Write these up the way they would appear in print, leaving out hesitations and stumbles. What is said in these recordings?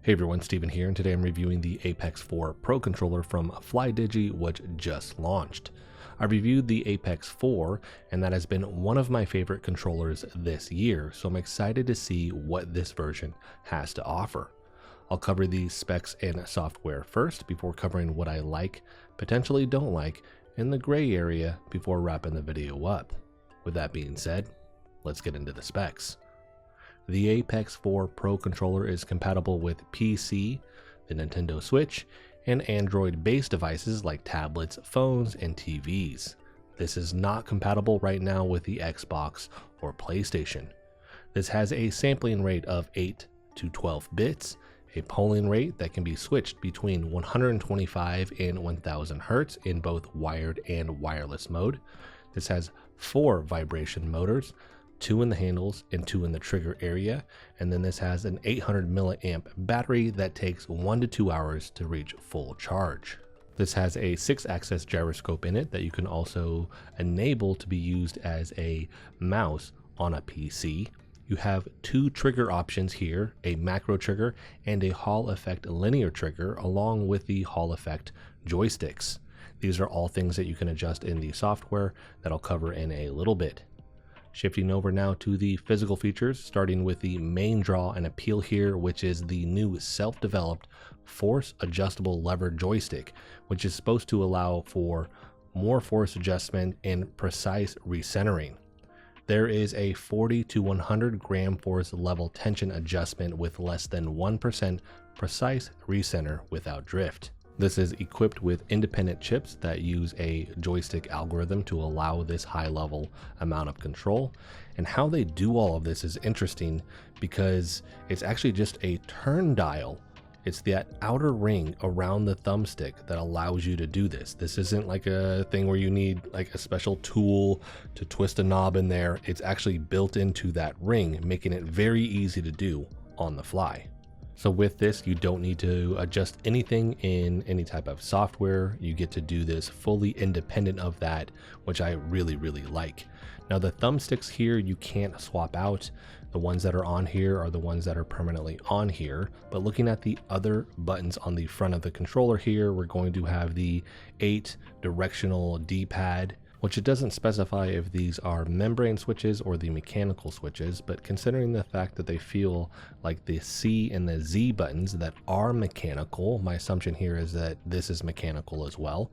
Hey everyone, Steven here, and today I'm reviewing the Apex 4 Pro controller from Flydigi, which just launched. I reviewed the Apex 4, and that has been one of my favorite controllers this year, so I'm excited to see what this version has to offer. I'll cover the specs and software first before covering what I like, potentially don't like, in the gray area before wrapping the video up. With that being said, let's get into the specs. The Apex 4 Pro controller is compatible with PC, the Nintendo Switch, and Android-based devices like tablets, phones, and TVs. This is not compatible right now with the Xbox or PlayStation. This has a sampling rate of 8 to 12 bits, a polling rate that can be switched between 125 and 1000 Hz in both wired and wireless mode. This has 4 vibration motors, 2 in the handles and 2 in the trigger area, and then this has an 800 milliamp battery that takes 1 to 2 hours to reach full charge. This has a 6-axis gyroscope in it that you can also enable to be used as a mouse on a PC. You have 2 trigger options here, a macro trigger and a Hall effect linear trigger, along with the Hall effect joysticks. These are all things that you can adjust in the software that I'll cover in a little bit. Shifting over now to the physical features, starting with the main draw and appeal here, which is the new self-developed force adjustable lever joystick, which is supposed to allow for more force adjustment and precise recentering. There is a 40 to 100 gram force level tension adjustment with less than 1% precise recenter without drift. This is equipped with independent chips that use a joystick algorithm to allow this high level amount of control. And how they do all of this is interesting because it's actually just a turn dial. It's that outer ring around the thumbstick that allows you to do this. This isn't like a thing where you need like a special tool to twist a knob in there. It's actually built into that ring, making it very easy to do on the fly. So with this, you don't need to adjust anything in any type of software. You get to do this fully independent of that, which I really like. Now the thumbsticks here, you can't swap out. The ones that are on here are the ones that are permanently on here. But looking at the other buttons on the front of the controller here, we're going to have the 8 directional D-pad, which it doesn't specify if these are membrane switches or the mechanical switches, but considering the fact that they feel like the C and the Z buttons that are mechanical, my assumption here is that this is mechanical as well.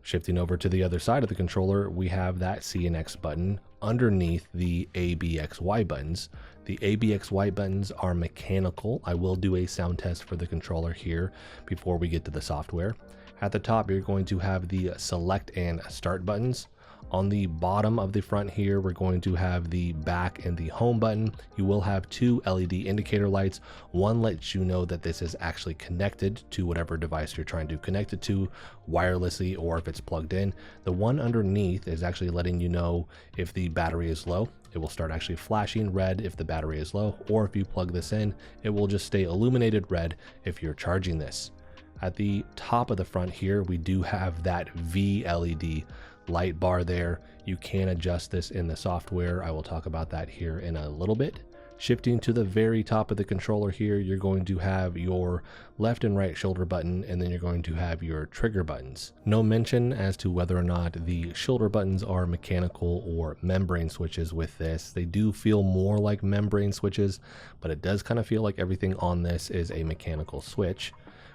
Shifting over to the other side of the controller, we have that C and X button underneath the A, B, X, Y buttons. The A, B, X, Y buttons are mechanical. I will do a sound test for the controller here before we get to the software. At the top, you're going to have the select and start buttons. On the bottom of the front here, we're going to have the back and the home button. You will have 2 LED indicator lights. One lets you know that this is actually connected to whatever device you're trying to connect it to wirelessly or if it's plugged in. The one underneath is actually letting you know if the battery is low. It will start actually flashing red if the battery is low, or if you plug this in, it will just stay illuminated red if you're charging this. At the top of the front here, we do have that V LED light bar there. You can adjust this in the software. I will talk about that here in a little bit. Shifting to the very top of the controller here, you're going to have your left and right shoulder button, and then you're going to have your trigger buttons. No mention as to whether or not the shoulder buttons are mechanical or membrane switches with this. They do feel more like membrane switches, but it does kind of feel like everything on this is a mechanical switch.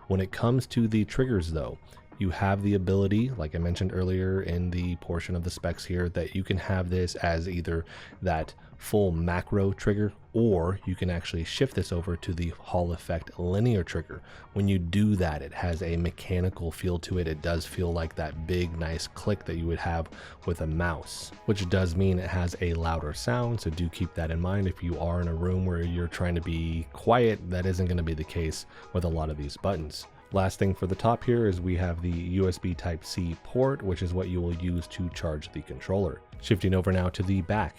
When it comes to the triggers though, you have the ability, like I mentioned earlier in the portion of the specs here, that you can have this as either that full macro trigger, or you can actually shift this over to the Hall effect linear trigger. When you do that, it has a mechanical feel to it. It does feel like that big nice click that you would have with a mouse, which does mean it has a louder sound. So do keep that in mind. If you are in a room where you're trying to be quiet, that isn't going to be the case with a lot of these buttons. Last thing for the top here is we have the USB Type-C port, which is what you will use to charge the controller. Shifting over now to the back.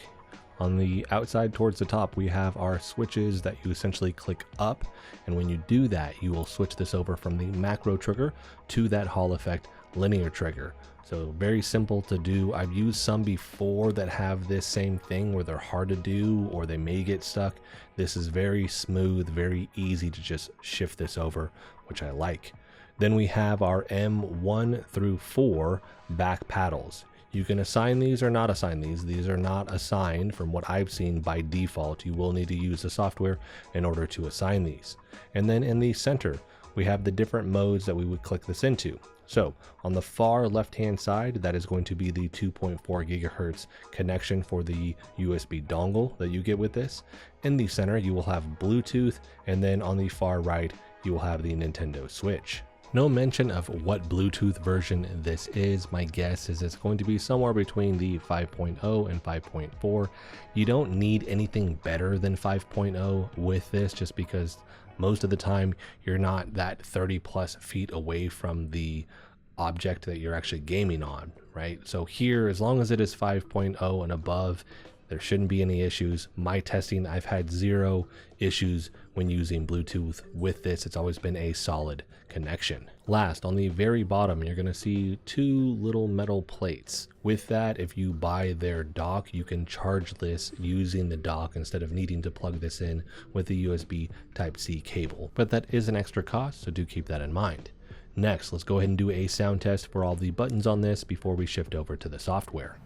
On the outside towards the top, we have our switches that you essentially click up, and when you do that, you will switch this over from the macro trigger to that Hall effect linear trigger. So very simple to do. I've used some before that have this same thing where they're hard to do or they may get stuck. This is very smooth, very easy to just shift this over, which I like. Then we have our M1 through 4 back paddles. You can assign these or not assign these. These are not assigned from what I've seen by default. You will need to use the software in order to assign these. And then in the center, we have the different modes that we would click this into. So on the far left hand side, that is going to be the 2.4 gigahertz connection for the USB dongle that you get with this. In the center, you will have Bluetooth, and then on the far right, you will have the Nintendo Switch. No mention of what Bluetooth version this is. My guess is it's going to be somewhere between the 5.0 and 5.4. You don't need anything better than 5.0 with this, just because most of the time you're not that 30 plus feet away from the object that you're actually gaming on, right? So here, as long as it is 5.0 and above, there shouldn't be any issues. My testing, I've had 0 issues when using Bluetooth with this. It's always been a solid connection. Last, on the very bottom, you're going to see 2 little metal plates. With that, if you buy their dock, you can charge this using the dock instead of needing to plug this in with the USB Type-C cable. But that is an extra cost, so do keep that in mind. Next, let's go ahead and do a sound test for all the buttons on this before we shift over to the software.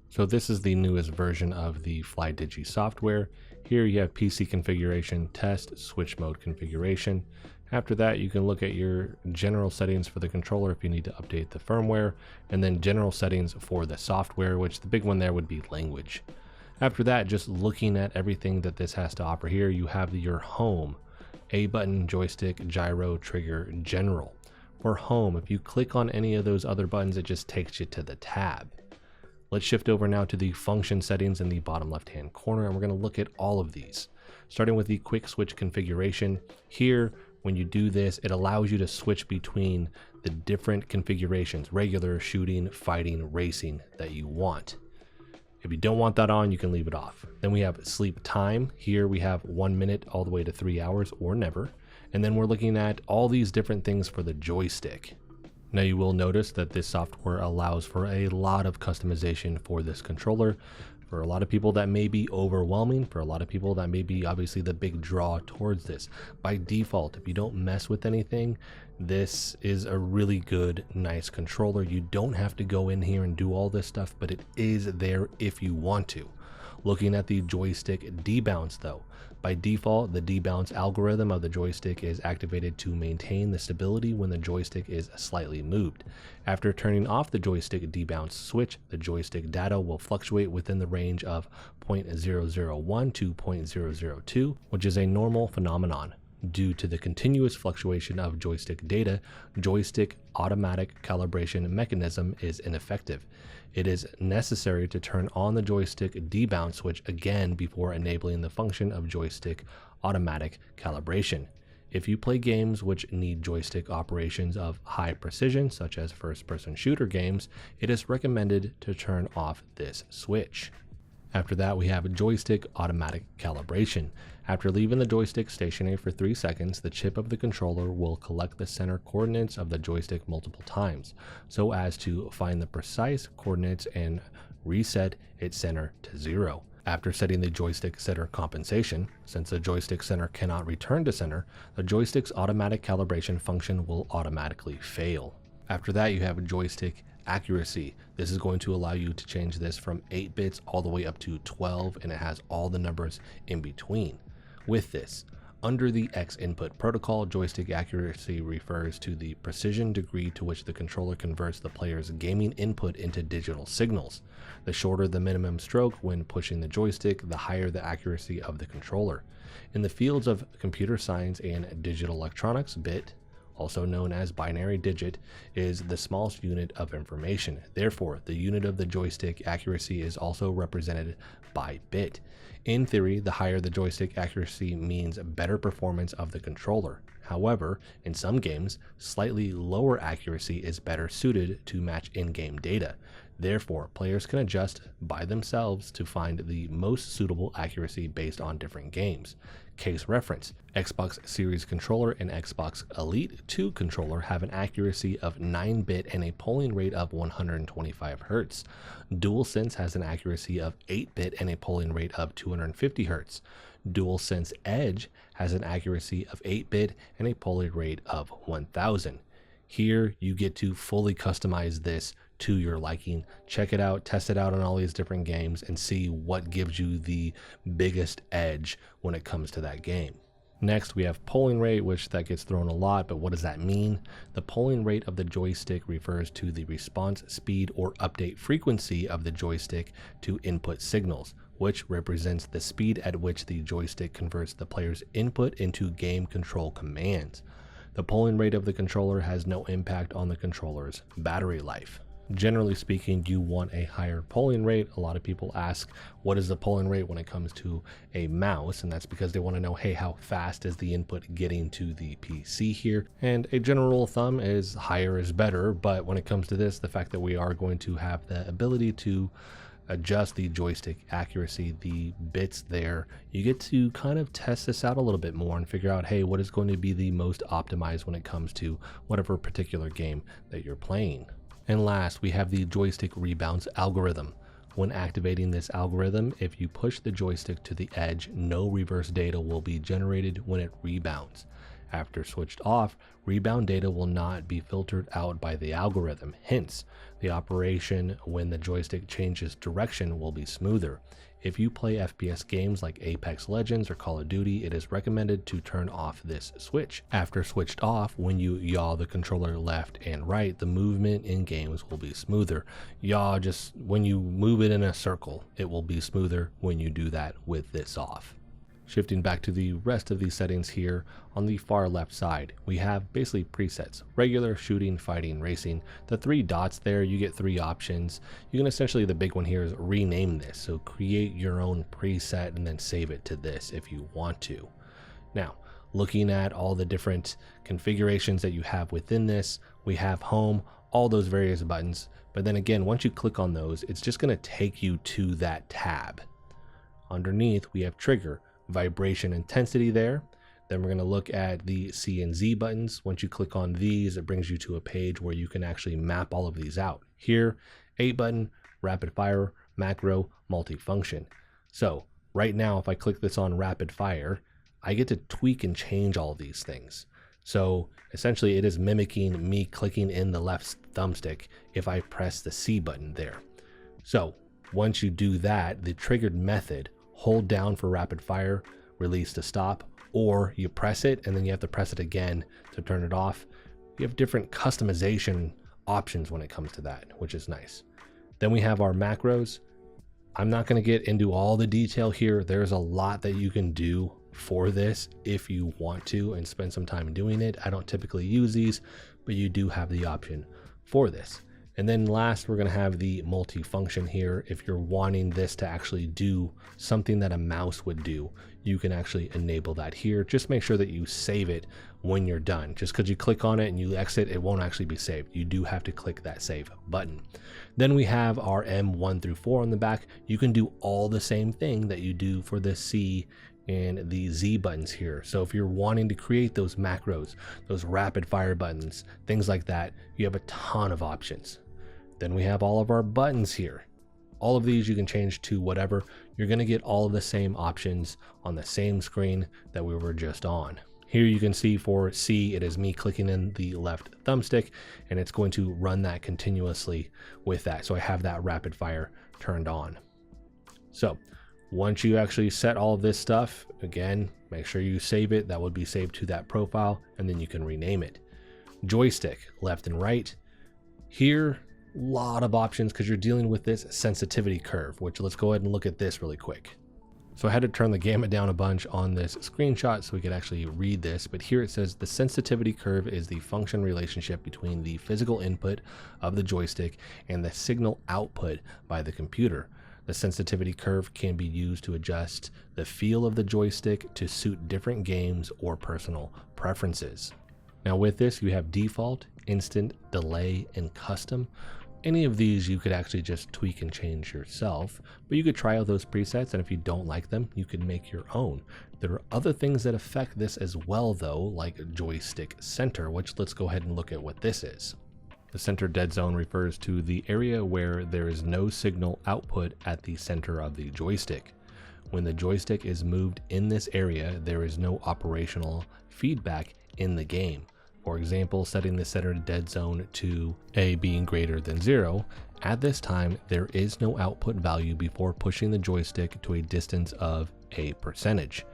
So this is the newest version of the Flydigi software. Here you have PC configuration, test, switch mode configuration. After that, you can look at your general settings for the controller if you need to update the firmware, and then general settings for the software, which the big one there would be language. After that, just looking at everything that this has to offer here, you have your home, A button, joystick, gyro, trigger, general. For home, if you click on any of those other buttons, it just takes you to the tab. Let's shift over now to the function settings in the bottom left hand corner, and we're going to look at all of these. Starting with the quick switch configuration. Here, when you do this, it allows you to switch between the different configurations, regular, shooting, fighting, racing that you want. If you don't want that on, you can leave it off. Then we have sleep time. Here we have 1 minute all the way to 3 hours or never. And then we're looking at all these different things for the joystick. Now you will notice that this software allows for a lot of customization for this controller. For a lot of people that may be overwhelming, for a lot of people that may be obviously the big draw towards this. By default, if you don't mess with anything, this is a really good, nice controller. You don't have to go in here and do all this stuff, but it is there if you want to. Looking at the joystick debounce though, by default, the debounce algorithm of the joystick is activated to maintain the stability when the joystick is slightly moved. After turning off the joystick debounce switch, the joystick data will fluctuate within the range of 0.001 to 0.002, which is a normal phenomenon. Due to the continuous fluctuation of joystick data, joystick automatic calibration mechanism is ineffective. It is necessary to turn on the joystick debounce switch again before enabling the function of joystick automatic calibration. If you play games which need joystick operations of high precision, such as first-person shooter games, it is recommended to turn off this switch. After that, we have joystick automatic calibration. After leaving the joystick stationary for 3 seconds, the chip of the controller will collect the center coordinates of the joystick multiple times, so as to find the precise coordinates and reset its center to 0. After setting the joystick center compensation, since the joystick center cannot return to center, the joystick's automatic calibration function will automatically fail. After that, you have joystick accuracy. This is going to allow you to change this from 8 bits all the way up to 12, and it has all the numbers in between. With this, Under the X input protocol, joystick accuracy refers to the precision degree to which the controller converts the player's gaming input into digital signals. The shorter the minimum stroke when pushing the joystick, the higher the accuracy of the controller. In the fields of computer science and digital electronics, bit, also known as binary digit, is the smallest unit of information. Therefore, the unit of the joystick accuracy is also represented by bit. In theory, the higher the joystick accuracy means better performance of the controller. However, in some games, slightly lower accuracy is better suited to match in-game data. Therefore, players can adjust by themselves to find the most suitable accuracy based on different games. Case reference: Xbox Series controller and Xbox Elite 2 controller have an accuracy of 9-bit and a polling rate of 125 Hz. DualSense has an accuracy of 8-bit and a polling rate of 250 Hz. DualSense Edge has an accuracy of 8-bit and a polling rate of 1000. Here you get to fully customize this to your liking. Check it out, test it out on all these different games, and see what gives you the biggest edge when it comes to that game. Next, we have polling rate, which that gets thrown a lot, but what does that mean? The polling rate of the joystick refers to the response speed or update frequency of the joystick to input signals, which represents the speed at which the joystick converts the player's input into game control commands. The polling rate of the controller has no impact on the controller's battery life. Generally speaking, you want a higher polling rate. A lot of people ask, what is the polling rate when it comes to a mouse? And that's because they want to know, hey, how fast is the input getting to the PC here? And a general rule of thumb is higher is better. But when it comes to this, the fact that we are going to have the ability to adjust the joystick accuracy, the bits there, you get to kind of test this out a little bit more and figure out, hey, what is going to be the most optimized when it comes to whatever particular game that you're playing. And last, we have the joystick rebounds algorithm. When activating this algorithm, if you push the joystick to the edge, no reverse data will be generated when it rebounds. After switched off, rebound data will not be filtered out by the algorithm. Hence, the operation when the joystick changes direction will be smoother. If you play FPS games like Apex Legends or Call of Duty, it is recommended to turn off this switch. After switched off, when you yaw the controller left and right, the movement in games will be smoother. Yaw, just when you move it in a circle, it will be smoother when you do that with this off. Shifting back to the rest of these settings here, on the far left side, we have basically presets: regular, shooting, fighting, racing. The 3 dots there, you get 3 options. You can essentially, the big one here is rename this. So create your own preset and then save it to this if you want to. Now, looking at all the different configurations that you have within this, we have home, all those various buttons. But then again, once you click on those, it's just going to take you to that tab. Underneath, we have trigger, vibration intensity there. Then we're going to look at the C and Z buttons. Once you click on these, it brings you to a page where you can actually map all of these out. Here, 8 button, rapid fire, macro, multifunction. So right now, if I click this on rapid fire, I get to tweak and change all of these things. So essentially it is mimicking me clicking in the left thumbstick if I press the C button there. So once you do that, the triggered method, hold down for rapid fire, release to stop, or you press it and then you have to press it again to turn it off. You have different customization options when it comes to that, which is nice. Then we have our macros. I'm not going to get into all the detail here. There's a lot that you can do for this if you want to and spend some time doing it. I don't typically use these, but you do have the option for this. And then last, we're going to have the multi-function here. If you're wanting this to actually do something that a mouse would do, you can actually enable that here. Just make sure that you save it when you're done. Just because you click on it and you exit, it won't actually be saved. You do have to click that save button. Then we have our M1 through 4 on the back. You can do all the same thing that you do for the C and the Z buttons here. So if you're wanting to create those macros, those rapid fire buttons, things like that, you have a ton of options. Then we have all of our buttons here. All of these you can change to whatever. You're going to get all of the same options on the same screen that we were just on. Here you can see for C, it is me clicking in the left thumbstick and it's going to run that continuously with that. So I have that rapid fire turned on. So Once you actually set all of this stuff, again, make sure you save it. That would be saved to that profile, and then you can rename it. Joystick, left and right. Here, a lot of options because you're dealing with this sensitivity curve, which let's go ahead and look at this really quick. So I had to turn the gamut down a bunch on this screenshot so we could actually read this, but here it says the sensitivity curve is the function relationship between the physical input of the joystick and the signal output by the computer. The sensitivity curve can be used to adjust the feel of the joystick to suit different games or personal preferences. Now with this, you have default, instant, delay, and custom. Any of these you could actually just tweak and change yourself, but you could try out those presets, and if you don't like them, you can make your own. There are other things that affect this as well though, like joystick center, which let's go ahead and look at what this is. The center dead zone refers to the area where there is no signal output at the center of the joystick. When the joystick is moved in this area, there is no operational feedback in the game. For example, setting the center dead zone to A being greater than 0, at this time there is no output value before pushing the joystick to a distance of a percentage.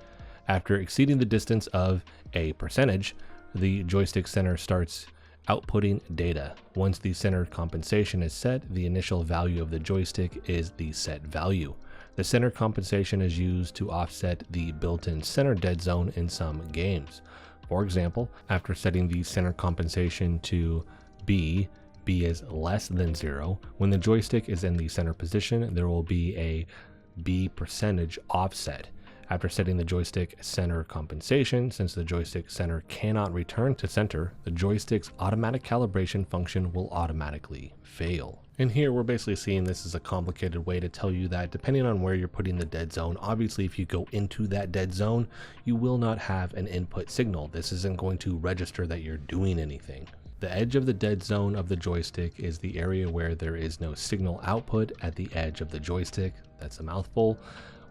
After exceeding the distance of a percentage, the joystick center starts outputting data. Once the center compensation is set, the initial value of the joystick is the set value. The center compensation is used to offset the built-in center dead zone in some games. For example, after setting the center compensation to B is less than 0, when the joystick is in the center position, there will be a B percentage offset. After setting the joystick center compensation, since the joystick center cannot return to center, the joystick's automatic calibration function will automatically fail. And here we're basically seeing this as a complicated way to tell you that depending on where you're putting the dead zone, obviously if you go into that dead zone, you will not have an input signal. This isn't going to register that you're doing anything. The edge of the dead zone of the joystick is the area where there is no signal output at the edge of the joystick. That's a mouthful.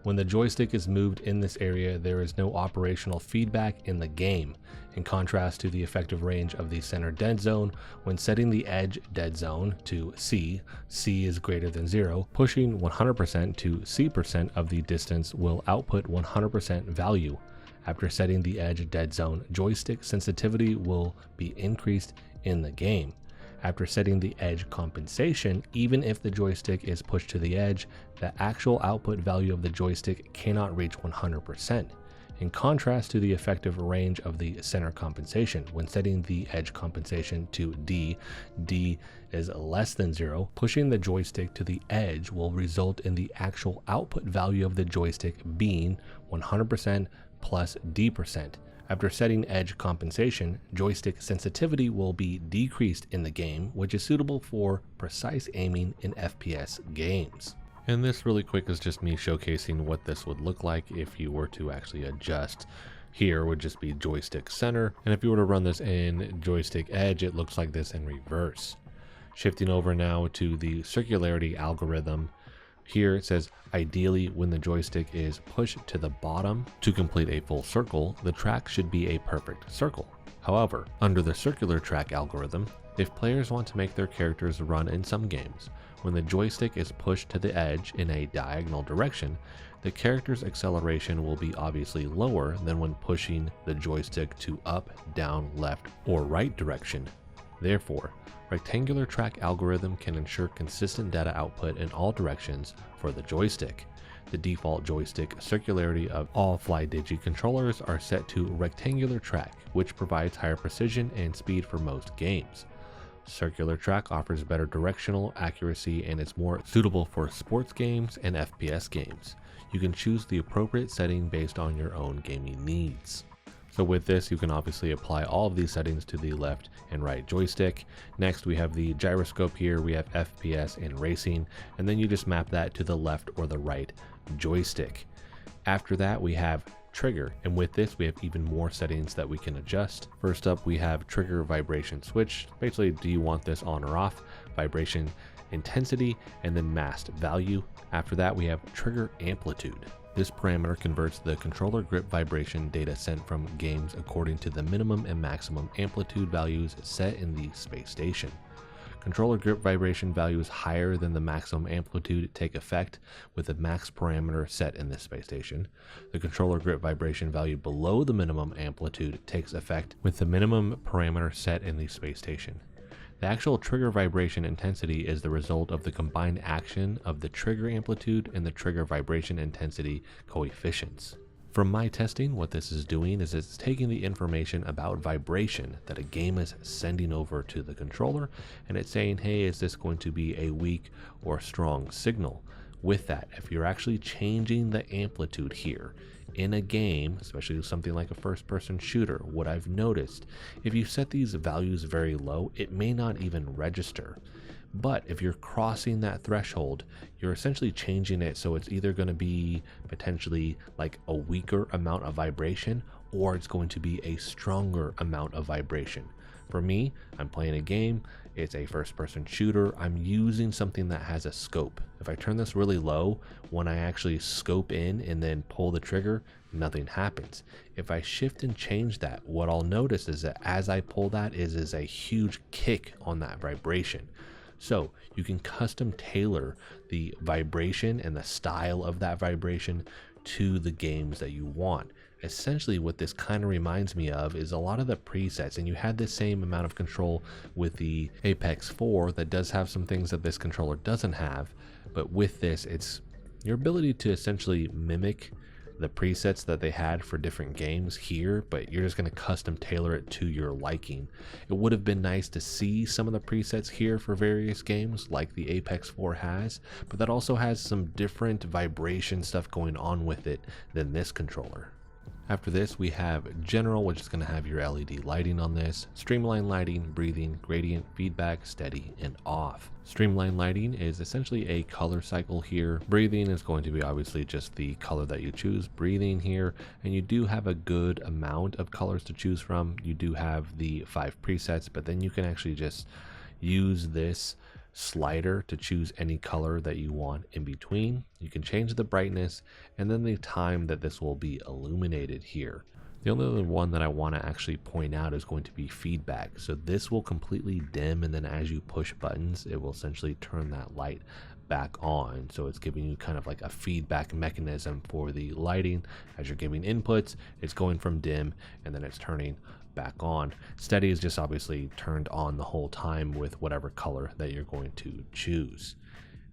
When the joystick is moved in this area, there is no operational feedback in the game. In contrast to the effective range of the center dead zone, when setting the edge dead zone to C is greater than 0, pushing 100% to C% of the distance will output 100% value. After setting the edge dead zone, joystick sensitivity will be increased in the game. After setting the edge compensation, even if the joystick is pushed to the edge, the actual output value of the joystick cannot reach 100%. In contrast to the effective range of the center compensation, when setting the edge compensation to D is less than 0, pushing the joystick to the edge will result in the actual output value of the joystick being 100% plus D%. After setting edge compensation, joystick sensitivity will be decreased in the game, which is suitable for precise aiming in FPS games. And this really quick is just me showcasing what this would look like if you were to actually adjust. Here would just be joystick center, and if you were to run this in joystick edge, it looks like this in reverse. Shifting over now to the circularity algorithm. Here it says, ideally when the joystick is pushed to the bottom to complete a full circle, the track should be a perfect circle. However, under the circular track algorithm, if players want to make their characters run in some games, when the joystick is pushed to the edge in a diagonal direction, the character's acceleration will be obviously lower than when pushing the joystick to up, down, left, or right direction. Therefore, rectangular track algorithm can ensure consistent data output in all directions for the joystick. The default joystick circularity of all Flydigi controllers are set to rectangular track, which provides higher precision and speed for most games. Circular track offers better directional accuracy and is more suitable for sports games and FPS games. You can choose the appropriate setting based on your own gaming needs. So with this, you can obviously apply all of these settings to the left and right joystick. Next, we have the gyroscope here, we have FPS and racing, and then you just map that to the left or the right joystick. After that, we have trigger, and with this, we have even more settings that we can adjust. First up, we have trigger vibration switch. Basically, do you want this on or off? Vibration intensity, and then masked value. After that, we have trigger amplitude. This parameter converts the controller grip vibration data sent from games according to the minimum and maximum amplitude values set in the space station. Controller grip vibration values higher than the maximum amplitude take effect with the max parameter set in this space station. The controller grip vibration value below the minimum amplitude takes effect with the minimum parameter set in the space station. The actual trigger vibration intensity is the result of the combined action of the trigger amplitude and the trigger vibration intensity coefficients. From my testing, what this is doing is it's taking the information about vibration that a game is sending over to the controller, and it's saying, hey, is this going to be a weak or strong signal? With that, if you're actually changing the amplitude here in a game, especially something like a first-person shooter, what I've noticed, if you set these values very low, it may not even register. But if you're crossing that threshold, you're essentially changing it so it's either going to be potentially like a weaker amount of vibration, or it's going to be a stronger amount of vibration. For me, I'm playing a game, it's a first-person shooter, I'm using something that has a scope. If I turn this really low, when I actually scope in and then pull the trigger, nothing happens. If I shift and change that, what I'll notice is that as I pull that is a huge kick on that vibration. So you can custom tailor the vibration and the style of that vibration to the games that you want. Essentially what this kind of reminds me of is a lot of the presets, and you had the same amount of control with the Apex 4 that does have some things that this controller doesn't have, but with this it's your ability to essentially mimic the presets that they had for different games here, but you're just going to custom tailor it to your liking. It would have been nice to see some of the presets here for various games like the Apex 4 has, but that also has some different vibration stuff going on with it than this controller. After this, we have general, which is going to have your LED lighting on this, streamline lighting, breathing, gradient, feedback, steady, and off. Streamline lighting is essentially a color cycle here. Breathing is going to be obviously just the color that you choose, breathing here, and you do have a good amount of colors to choose from. You do have the 5 presets, but then you can actually just use this slider to choose any color that you want in between. You can change the brightness and then the time that this will be illuminated here. The only other one that I want to actually point out is going to be feedback. So this will completely dim, and then as you push buttons, it will essentially turn that light back on. So it's giving you kind of like a feedback mechanism for the lighting. As you're giving inputs, it's going from dim and then it's turning back on. Steady is just obviously turned on the whole time with whatever color that you're going to choose.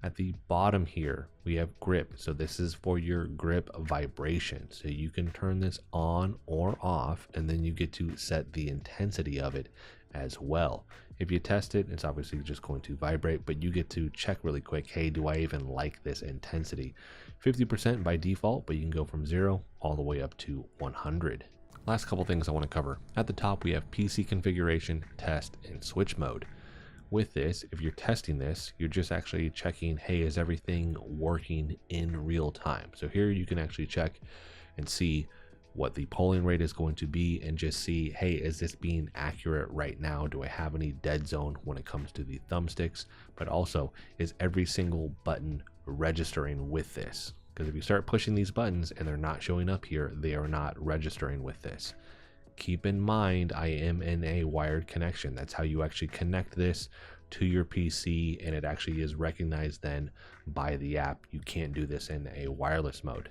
At the bottom here, we have grip. So this is for your grip vibration. So you can turn this on or off, and then you get to set the intensity of it as well. If you test it, it's obviously just going to vibrate, but you get to check really quick, hey, do I even like this intensity? 50% by default, but you can go from 0 all the way up to 100. Last couple things I want to cover. At the top, we have PC configuration, test, and switch mode. With this, if you're testing this, you're just actually checking, hey, is everything working in real time? So here you can actually check and see what the polling rate is going to be and just see, hey, is this being accurate right now? Do I have any dead zone when it comes to the thumbsticks? But also, is every single button registering with this? Because if you start pushing these buttons and they're not showing up here, they are not registering with this. Keep in mind, I am in a wired connection. That's how you actually connect this to your PC, and it actually is recognized then by the app. You can't do this in a wireless mode.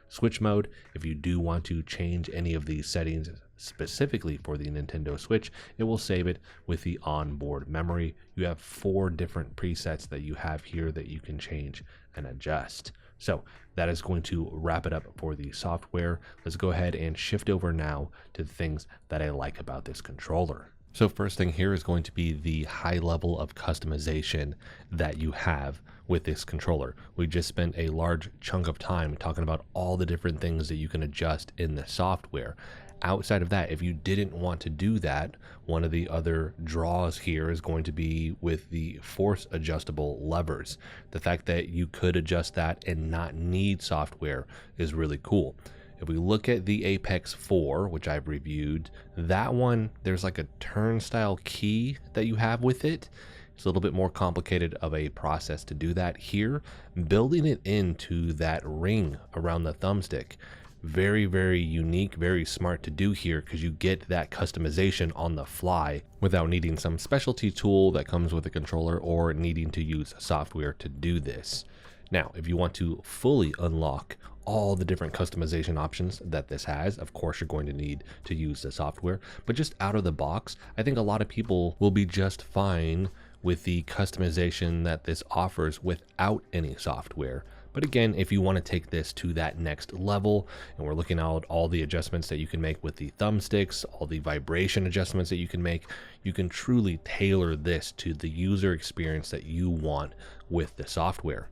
Switch mode, if you do want to change any of these settings specifically for the Nintendo Switch, it will save it with the onboard memory. You have 4 different presets that you have here that you can change and adjust. So that is going to wrap it up for the software. Let's go ahead and shift over now to the things that I like about this controller. So first thing here is going to be the high level of customization that you have with this controller. We just spent a large chunk of time talking about all the different things that you can adjust in the software. Outside of that, if you didn't want to do that, one of the other draws here is going to be with the force adjustable levers. The fact that you could adjust that and not need software is really cool. If we look at the Apex 4, which I've reviewed, that one, there's like a turnstile key that you have with it. It's a little bit more complicated of a process to do that. Here, building it into that ring around the thumbstick very, very unique, very smart to do here, because you get that customization on the fly without needing some specialty tool that comes with a controller or needing to use software to do this. Now, if you want to fully unlock all the different customization options that this has, of course you're going to need to use the software, but just out of the box, I think a lot of people will be just fine with the customization that this offers without any software. But again, if you want to take this to that next level, and we're looking at all the adjustments that you can make with the thumbsticks, all the vibration adjustments that you can truly tailor this to the user experience that you want with the software.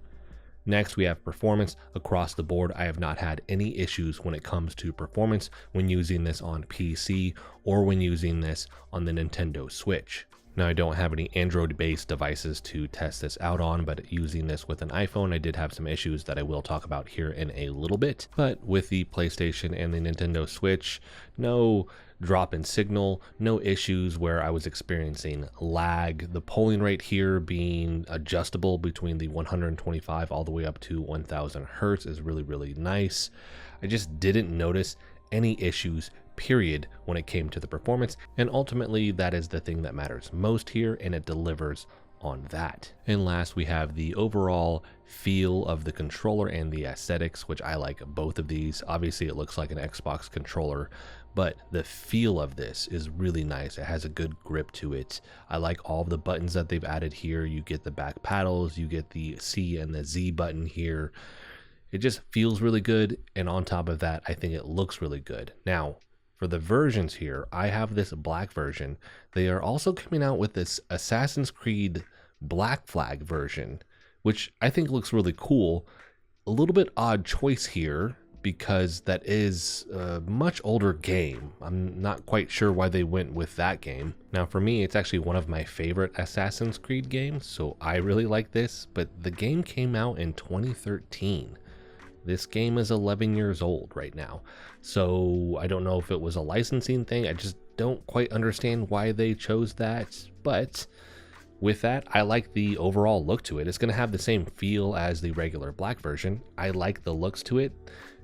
Next, we have performance. Across the board, I have not had any issues when it comes to performance when using this on PC or when using this on the Nintendo Switch. Now, I don't have any Android-based devices to test this out on, but using this with an iPhone, I did have some issues that I will talk about here in a little bit. But with the PlayStation and the Nintendo Switch, no drop in signal, no issues where I was experiencing lag. The polling rate here being adjustable between the 125 all the way up to 1000 Hertz is really, really nice. I just didn't notice any issues, period, when it came to the performance, and ultimately that is the thing that matters most here, and it delivers on that. And last, we have the overall feel of the controller and the aesthetics, which I like both of these. Obviously it looks like an Xbox controller, but the feel of this is really nice. It has a good grip to it. I like all of the buttons that they've added here. You get the back paddles, you get the C and the Z button here. It just feels really good, and on top of that, I think it looks really good. Now, for the versions here, I have this black version. They are also coming out with this Assassin's Creed Black Flag version, which I think looks really cool. A little bit odd choice here, because that is a much older game. I'm not quite sure why they went with that game. Now for me, it's actually one of my favorite Assassin's Creed games, so I really like this, but the game came out in 2013. This game is 11 years old right now, so I don't know if it was a licensing thing. I just don't quite understand why they chose that, but with that, I like the overall look to it. It's going to have the same feel as the regular black version. I like the looks to it.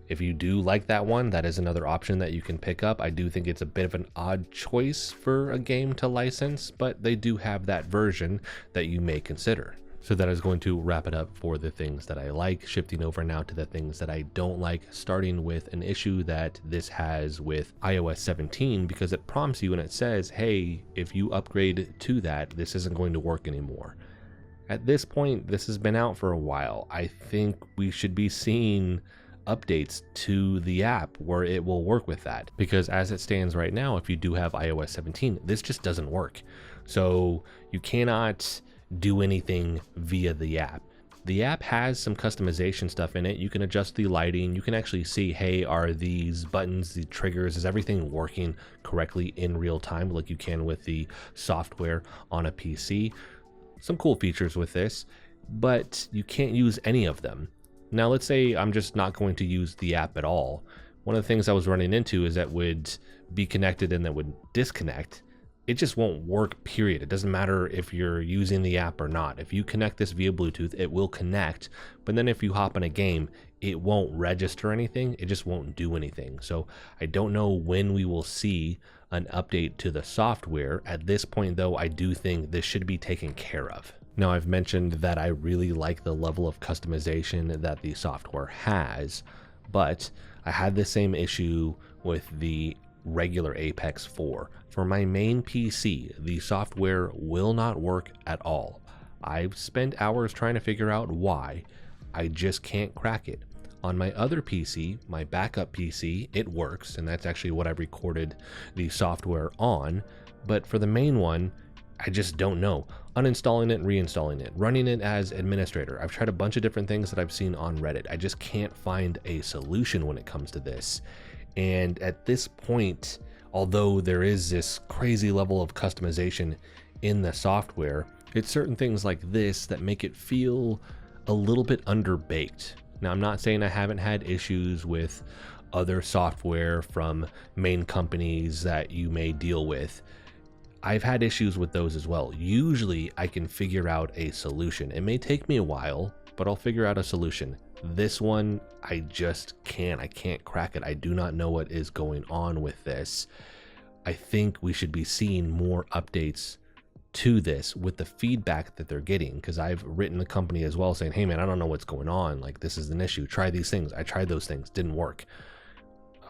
If you do like that one, that is another option that you can pick up. I do think it's a bit of an odd choice for a game to license, but they do have that version that you may consider. So that is going to wrap it up for the things that I like, shifting over now to the things that I don't like, starting with an issue that this has with iOS 17, because it prompts you and it says, hey, if you upgrade to that, this isn't going to work anymore. At this point, this has been out for a while. I think we should be seeing updates to the app where it will work with that, because as it stands right now, if you do have iOS 17, this just doesn't work. So you cannot do anything via the app. The app has some customization stuff in it. You can adjust the lighting. You can actually see, hey, are these buttons, the triggers, is everything working correctly in real time like you can with the software on a PC? Some cool features with this, but you can't use any of them. Now, let's say I'm just not going to use the app at all. One of the things I was running into is that would be connected and that would disconnect. It just won't work, period. It doesn't matter if you're using the app or not. If you connect this via Bluetooth, it will connect, but then if you hop in a game, it won't register anything. It just won't do anything. So I don't know when we will see an update to the software. At this point though, I do think this should be taken care of. Now, I've mentioned that I really like the level of customization that the software has, but I had the same issue with the regular Apex 4. For my main PC, the software will not work at all. I've spent hours trying to figure out why. I just can't crack it. On my other PC, my backup PC, it works, and that's actually what I recorded the software on, but for the main one, I just don't know. Uninstalling it, reinstalling it, running it as administrator. I've tried a bunch of different things that I've seen on Reddit. I just can't find a solution when it comes to this. And at this point, although there is this crazy level of customization in the software, it's certain things like this that make it feel a little bit underbaked. Now, I'm not saying I haven't had issues with other software from main companies that you may deal with. I've had issues with those as well. Usually I can figure out a solution. It may take me a while, but I'll figure out a solution. This one, I can't crack it. I do not know what is going on with this. I think we should be seeing more updates to this with the feedback that they're getting, because I've written the company as well saying, hey man, I don't know what's going on. Like, this is an issue. Try these things. I tried those things, didn't work.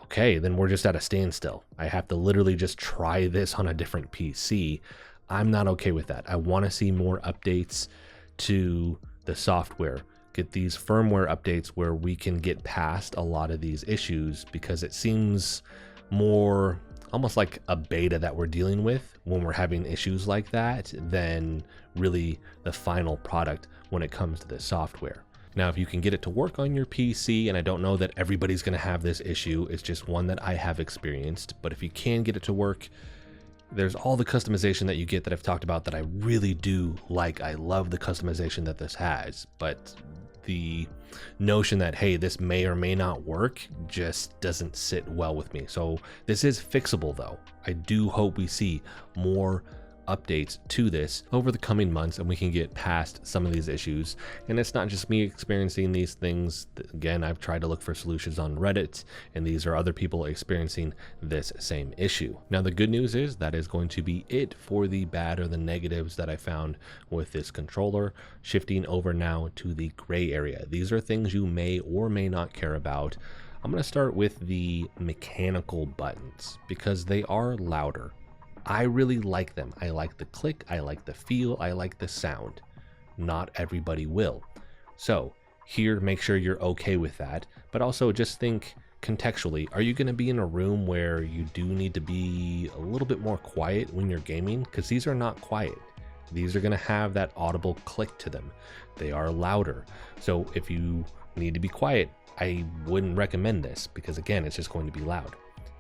Okay, then we're just at a standstill. I have to literally just try this on a different PC. I'm not okay with that. I want to see more updates to the software, get these firmware updates where we can get past a lot of these issues, because it seems more almost like a beta that we're dealing with when we're having issues like that than really the final product when it comes to the software. Now, if you can get it to work on your PC, and I don't know that everybody's going to have this issue, it's just one that I have experienced, but if you can get it to work, there's all the customization that you get that I've talked about that I really do like. I love the customization that this has, but the notion that, hey, this may or may not work just doesn't sit well with me. So this is fixable though. I do hope we see more updates to this over the coming months and we can get past some of these issues. And it's not just me experiencing these things. Again, I've tried to look for solutions on Reddit, and these are other people experiencing this same issue. Now, the good news is that is going to be it for the bad or the negatives that I found with this controller. Shifting over now to the gray area. These are things you may or may not care about. I'm going to start with the mechanical buttons because they are louder. I really like them. I like the click, I like the feel, I like the sound. Not everybody will. So here, make sure you're okay with that, but also just think contextually. Are you going to be in a room where you do need to be a little bit more quiet when you're gaming? Because these are not quiet. These are going to have that audible click to them. They are louder. So if you need to be quiet, I wouldn't recommend this because, again, it's just going to be loud.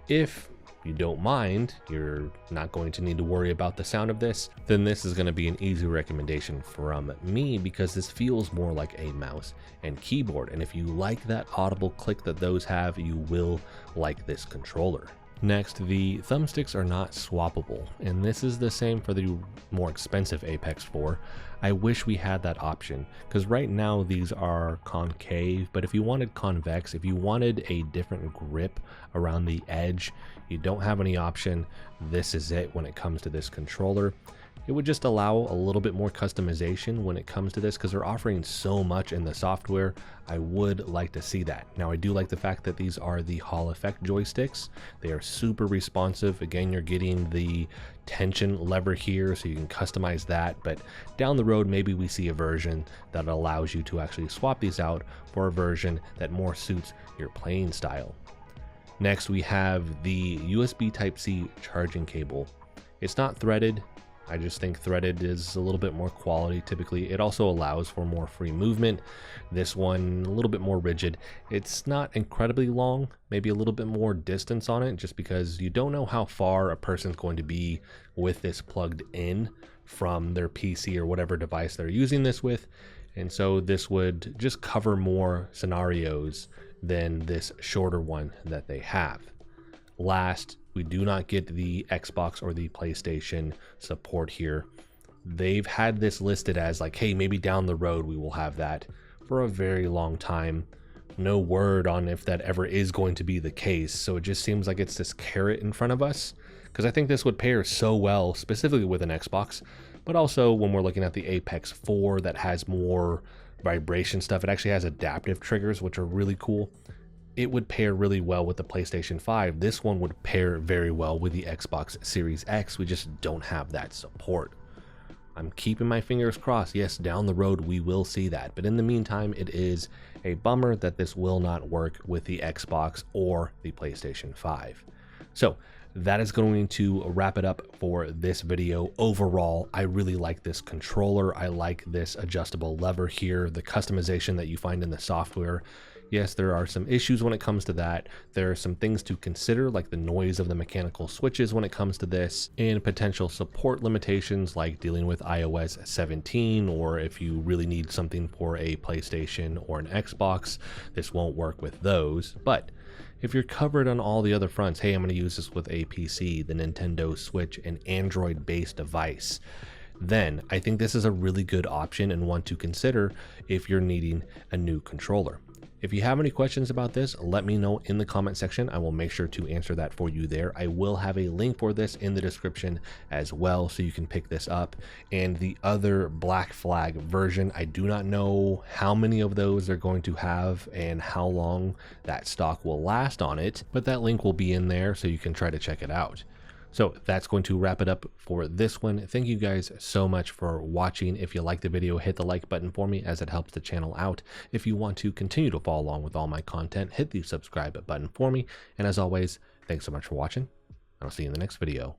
If you don't mind, you're not going to need to worry about the sound of this, then this is going to be an easy recommendation from me because this feels more like a mouse and keyboard. And if you like that audible click that those have, you will like this controller. Next, the thumbsticks are not swappable, and this is the same for the more expensive Apex 4. I wish we had that option, because right now these are concave, but if you wanted convex, if you wanted a different grip around the edge, you don't have any option. This is it when it comes to this controller. It would just allow a little bit more customization when it comes to this because they're offering so much in the software. I would like to see that. Now, I do like the fact that these are the Hall effect joysticks. They are super responsive. Again, you're getting the tension lever here so you can customize that, but down the road, maybe we see a version that allows you to actually swap these out for a version that more suits your playing style. Next, we have the USB Type-C charging cable. It's not threaded. I just think threaded is a little bit more quality typically. It also allows for more free movement. This one, a little bit more rigid. It's not incredibly long, maybe a little bit more distance on it just because you don't know how far a person's going to be with this plugged in from their PC or whatever device they're using this with. And so this would just cover more scenarios than this shorter one that they have. Last, we do not get the Xbox or the PlayStation support here. They've had this listed as like, hey, maybe down the road we will have that for a very long time. No word on if that ever is going to be the case. So it just seems like it's this carrot in front of us, because I think this would pair so well, specifically with an Xbox, but also when we're looking at the Apex 4 that has more vibration stuff. It actually has adaptive triggers, which are really cool. It would pair really well with the PlayStation 5. This one would pair very well with the Xbox Series X. We just don't have that support. I'm keeping my fingers crossed. Yes, down the road we will see that. But in the meantime, it is a bummer that this will not work with the Xbox or the PlayStation 5. So that is going to wrap it up for this video. Overall, I really like this controller. I like this adjustable lever here, the customization that you find in the software. Yes, there are some issues when it comes to that. There are some things to consider, like the noise of the mechanical switches when it comes to this, and potential support limitations like dealing with iOS 17, or if you really need something for a PlayStation or an Xbox, this won't work with those. But if you're covered on all the other fronts, hey, I'm going to use this with a PC, the Nintendo Switch, an Android-based device, then I think this is a really good option and one to consider if you're needing a new controller. If you have any questions about this, let me know in the comment section. I will make sure to answer that for you there. I will have a link for this in the description as well, so you can pick this up. And the other Black Flag version, I do not know how many of those they're going to have and how long that stock will last on it, but that link will be in there so you can try to check it out. So that's going to wrap it up for this one. Thank you guys so much for watching. If you liked the video, hit the like button for me as it helps the channel out. If you want to continue to follow along with all my content, hit the subscribe button for me. And as always, thanks so much for watching. I'll see you in the next video.